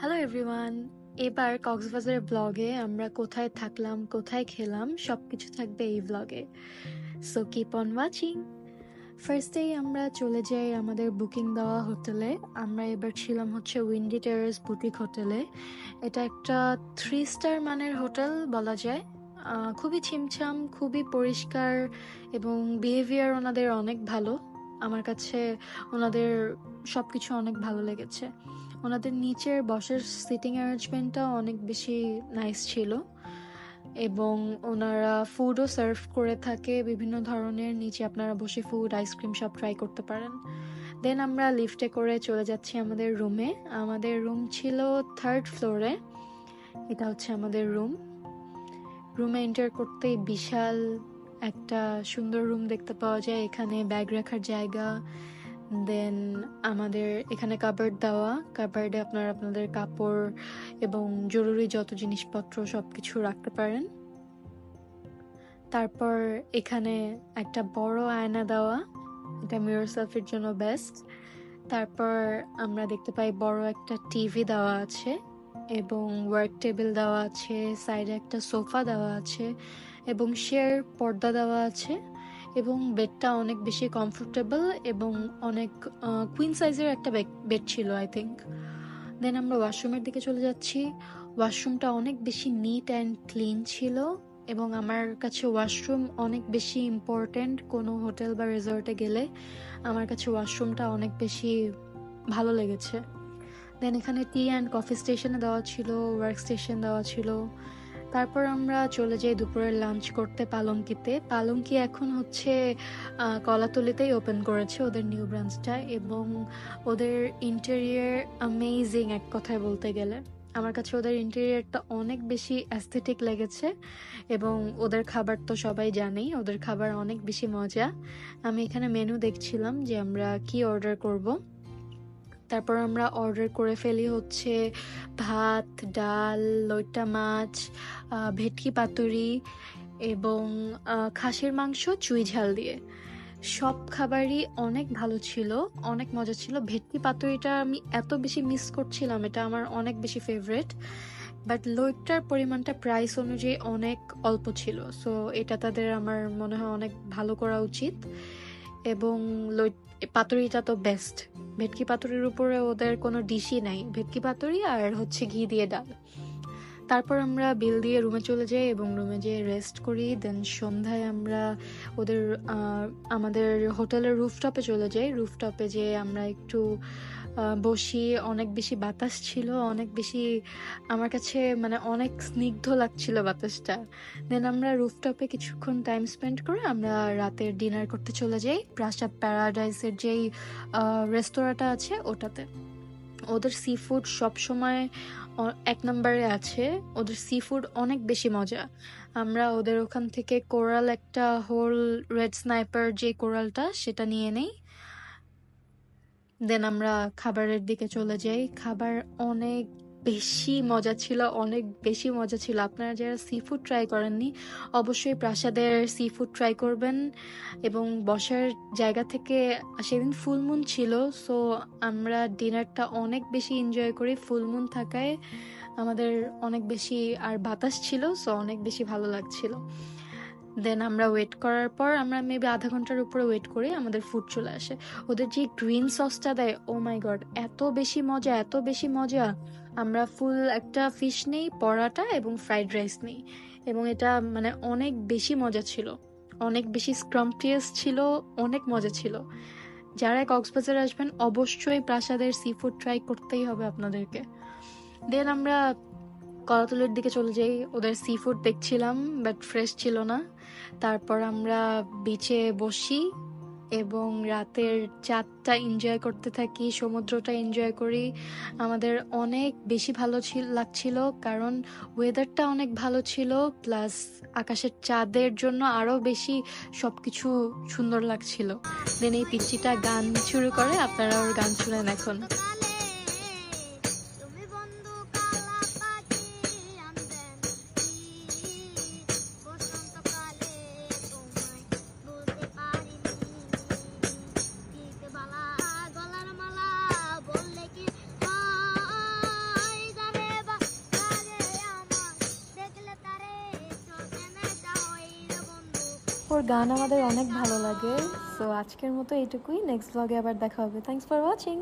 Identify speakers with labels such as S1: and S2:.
S1: Hello everyone. এবার কক্সবাজারের ব্লগে আমরা কোথায় থাকলাম, কোথায় খেলাম সবকিছু থাকবে এই ব্লগে। So keep on watching. ফার্স্টেই আমরা চলে যাই আমাদের বুকিং দেওয়া হোটেলে। আমরা এবার ছিলাম হচ্ছে উইন্ডি টেরেস বুটিক হোটেলে। এটা একটা 3 স্টার মানের হোটেল বলা যায়। খুবই ছিমছাম, খুবই পরিষ্কার এবং বিহেভিয়ার ওনাদের অনেক ভালো। আমার কাছে ওনাদের সবকিছু অনেক ভালো লেগেছে। ওনাদের নিচের বসার সিটিং অ্যারেঞ্জমেন্টটাও অনেক বেশি নাইস ছিল এবং ওনারা ফুডও সার্ভ করে থাকে বিভিন্ন ধরনের। নিচে আপনারা বসে ফুড, আইসক্রিম সব ট্রাই করতে পারেন। দেন আমরা লিফটে করে চলে যাচ্ছি আমাদের রুমে। আমাদের রুম ছিল 3rd ফ্লোরে। এটা হচ্ছে আমাদের রুমে এন্টার করতেই বিশাল একটা সুন্দর রুম দেখতে পাওয়া যায়। এখানে ব্যাগ রাখার জায়গা, দেন আমাদের এখানে কাবার্ড দেওয়া। কাবার্ডে আপনারা আপনাদের কাপড় এবং জরুরি যত জিনিসপত্র সবকিছু রাখতে পারেন। তারপর এখানে একটা বড় আয়না দেওয়া, এটা মিরর সেলফির জন্য বেস্ট। তারপর আমরা দেখতে পাই বড় একটা টিভি দেওয়া আছে এবং ওয়ার্ক টেবিল দেওয়া আছে, সাইডে একটা সোফা দেওয়া আছে এবং শেয়ার পর্দা দেওয়া আছে এবং বেডটা অনেক বেশি কমফোর্টেবল এবং অনেক কুইন সাইজের একটা বেড ছিল আই থিঙ্ক। দেন আমরা ওয়াশরুমের দিকে চলে যাচ্ছি। ওয়াশরুমটা অনেক বেশি নিট অ্যান্ড ক্লিন ছিল এবং আমার কাছে ওয়াশরুম অনেক বেশি ইম্পর্ট্যান্ট। কোনো হোটেল বা রিসর্টে গেলে আমার কাছে ওয়াশরুমটা অনেক বেশি ভালো লেগেছে। দেন এখানে টি অ্যান্ড কফি স্টেশনে দেওয়া ছিল, ওয়ার্ক স্টেশন দেওয়া ছিল। তারপর আমরা চলে যাই দুপুরের লাঞ্চ করতে পালঙ্কিতে। পালঙ্কি এখন হচ্ছে কলাতলিতেই ওপেন করেছে ওদের নিউ ব্রাঞ্চটা এবং ওদের ইন্টেরিয়ার অ্যামেজিং এক কথায় বলতে গেলে। আমার কাছে ওদের ইন্টেরিয়ারটা অনেক বেশি অ্যাস্থেটিক লেগেছে এবং ওদের খাবার তো সবাই জানেই, ওদের খাবার অনেক বেশি মজা। আমি এখানে মেনু দেখছিলাম যে আমরা কি অর্ডার করব। তারপর আমরা অর্ডার করে ফেলি হচ্ছে ভাত, ডাল, লইট্টা মাছ, ভেটকি পাতুরি এবং খাসির মাংস চুই ঝাল দিয়ে। সব খাবারই অনেক ভালো ছিল, অনেক মজা ছিল। ভেটকি পাতুরিটা আমি এত বেশি মিস করছিলাম, এটা আমার অনেক বেশি ফেভারিট। বাট লইট্টার পরিমাণটা প্রাইস অনুযায়ী অনেক অল্প ছিল, সো এটা তাদের আমার মনে হয় অনেক ভালো করা উচিত। এবং পাতুরিটা তো বেস্ট। ভেটকি পাতুরির উপরে ওদের কোনো ডিশই নাই, ভেটকি পাতুরি আর হচ্ছে ঘি দিয়ে ডাল। তারপর আমরা বিল দিয়ে রুমে চলে যাই এবং রুমে যেয়ে রেস্ট করি। দেন সন্ধ্যায় আমরা আমাদের হোটেলের রুফটপে চলে যাই। রুফটপে যেয়ে আমরা একটু বসি। অনেক বেশি বাতাস ছিল, অনেক বেশি আমার কাছে মানে অনেক স্নিগ্ধ লাগছিল বাতাসটা। দেন আমরা রুফটপে কিছুক্ষণ টাইম স্পেন্ড করে আমরা রাতের ডিনার করতে চলে যাই প্রাসাদ প্যারাডাইসের যেই রেস্তোরাঁটা আছে ওটাতে। ওদের সি ফুড সবসময় 1 নম্বরে আছে। ওদের সি ফুড অনেক বেশি মজা। আমরা ওদের ওখান থেকে কোরাল, একটা হোল রেড স্নাইপার যে কোরালটা সেটা নিয়ে নেই। দেন আমরা খাবারের দিকে চলে যাই। খাবার অনেক বেশি মজা ছিল, অনেক বেশি মজা ছিল। আপনারা যারা সি ফুড ট্রাই করেননি অবশ্যই প্রাসাদের সি ফুড ট্রাই করবেন। এবং বসার জায়গা থেকে সেদিন ফুলমুন ছিল, সো আমরা ডিনারটা অনেক বেশি এনজয় করি। ফুলমুন থাকায় আমাদের অনেক বেশি আর বাতাস ছিল, সো অনেক বেশি ভালো লাগছিল। দেন আমরা ওয়েট করার পর আমরা মেবি আধা ঘন্টার উপরে ওয়েট করে আমাদের ফুড চলে আসে। ওদের যে গ্রিন সসটা দেয়, ও মাই গড, এত বেশি মজা, এত বেশি মজা। আমরা ফুল একটা ফিশ নেই, পরাটা এবং ফ্রাইড রাইস নেই এবং এটা মানে অনেক বেশি মজা ছিল, অনেক বেশি স্ক্রাম্পিয়াস ছিল, অনেক মজা ছিল। যারা কক্সবাজার আসবেন অবশ্যই প্রাসাদের সি ফুড ট্রাই করতেই হবে আপনাদেরকে। দেন আমরা কলাতলির দিকে চলে যাই। ওদের সি ফুড দেখছিলাম বাট ফ্রেশ ছিল না। তারপর আমরা বিচে বসি এবং রাতের চাঁদটা এনজয় করতে থাকি, সমুদ্রটা এনজয় করি। আমাদের অনেক বেশি ভালো লাগছিল কারণ ওয়েদারটা অনেক ভালো ছিল, প্লাস আকাশের চাঁদের জন্য আরো বেশি সবকিছু সুন্দর লাগছিল। দেন এই পিচ্চিটা গান শুরু করে, আপনারা ওর গান শুনেন এখন। ওর গান আমাদের অনেক ভালো লাগে। সো আজকের মতো এইটুকুই, নেক্সট ব্লগে আবার দেখা হবে। Thanks for watching.